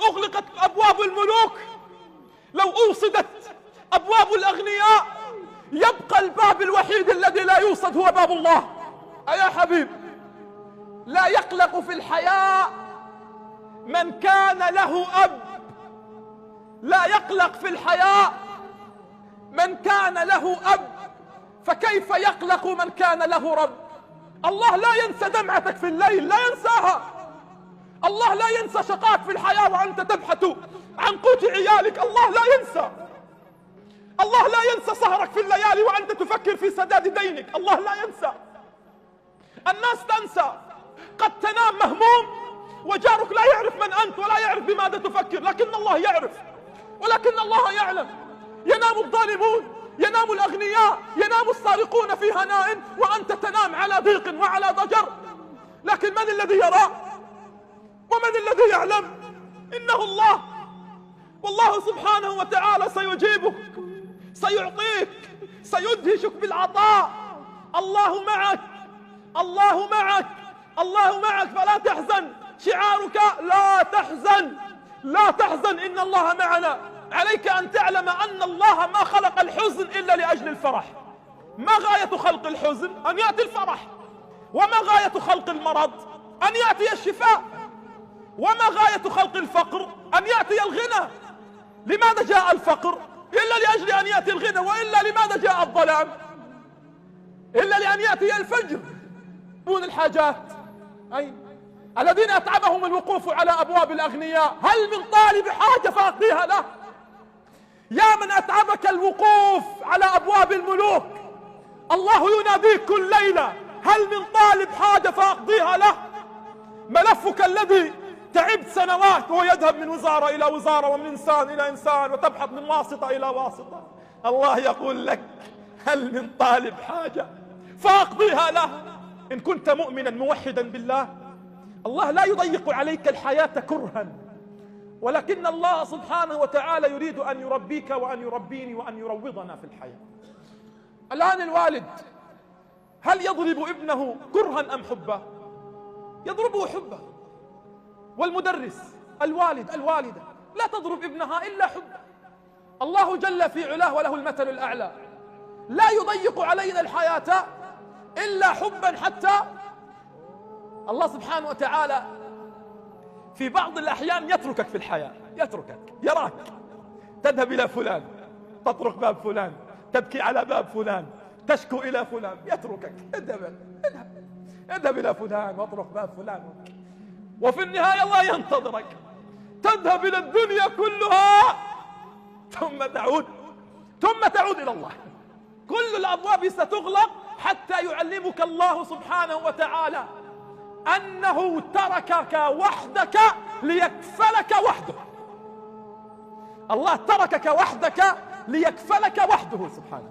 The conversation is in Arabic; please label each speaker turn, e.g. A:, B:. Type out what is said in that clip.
A: أغلقت أبواب الملوك، لو أوصدت أبواب الأغنياء، يبقى الباب الوحيد الذي لا يوصد هو باب الله. أيا حبيب، لا يقلق في الحياة من كان له أب، لا يقلق في الحياة من كان له أب، فكيف يقلق من كان له رب؟ الله لا ينسى دمعتك في الليل، لا ينساها. الله لا ينسى شقاك في الحياة وأنت تبحث عن قوت عيالك، الله لا ينسى. الله لا ينسى سهرك في الليالي وأنت تفكر في سداد دينك، الله لا ينسى. الناس تنسى، قد تنام مهموم وجارك لا يعرف من أنت ولا يعرف بماذا تفكر، لكن الله يعرف، ولكن الله يعلم. ينام الظالمون، ينام الأغنياء، ينام السارقون في هناء وأنت تنام على ضيق وعلى ضجر، لكن من الذي يرى ومن الذي يعلم؟ إنه الله. والله سبحانه وتعالى سيجيبك، سيعطيك، سيدهشك بالعطاء. الله معك، الله معك، الله معك، فلا تحزن. شعارك لا تحزن، لا تحزن، إن الله معنا. عليك أن تعلم أن الله ما خلق الحزن إلا لأجل الفرح. ما غاية خلق الحزن؟ أن يأتي الفرح. وما غاية خلق المرض؟ أن يأتي الشفاء. وما غاية خلق الفقر؟ أن يأتي الغنى. لماذا جاء الفقر؟ إلا لأجل أن يأتي الغنى. وإلا لماذا جاء الظلام؟ إلا لأن يأتي الفجر. يطلبون الحاجات، أي الذين أتعبهم الوقوف على أبواب الأغنياء، هل من طالب حاجة فأقضيها له؟ يا من أتعبك الوقوف على أبواب الملوك، الله يناديك كل ليلة، هل من طالب حاجة فأقضيها له؟ ملفك الذي تعبت سنوات وهو يذهب من وزارة إلى وزارة ومن إنسان إلى إنسان وتبحث من واسطة إلى واسطة، الله يقول لك هل من طالب حاجة فأقضيها له؟ إن كنت مؤمنا موحدا بالله، الله لا يضيق عليك الحياة كرها، ولكن الله سبحانه وتعالى يريد أن يربيك وأن يربيني وأن يروضنا في الحياة. الآن الوالد هل يضرب ابنه كرها أم حبه؟ يضربه حبه. والمدرس، الوالد، الوالدة لا تضرب ابنها إلا حبه. الله جل في علاه وله المثل الأعلى لا يضيق علينا الحياة إلا حبا، حتى الله سبحانه وتعالى في بعض الأحيان يتركك في الحياة، يتركك، يراك تذهب إلى فلان، تطرق باب فلان، تبكي على باب فلان، تشكو إلى فلان، يتركك، اذهب إلى فلان واطرق باب فلان، وفي النهاية الله ينتظرك، تذهب إلى الدنيا كلها ثم تعود إلى الله. كل الأبواب ستغلق حتى يعلمك الله سبحانه وتعالى أنه تركك وحدك ليكفلك وحده. الله تركك وحدك ليكفلك وحده سبحانه.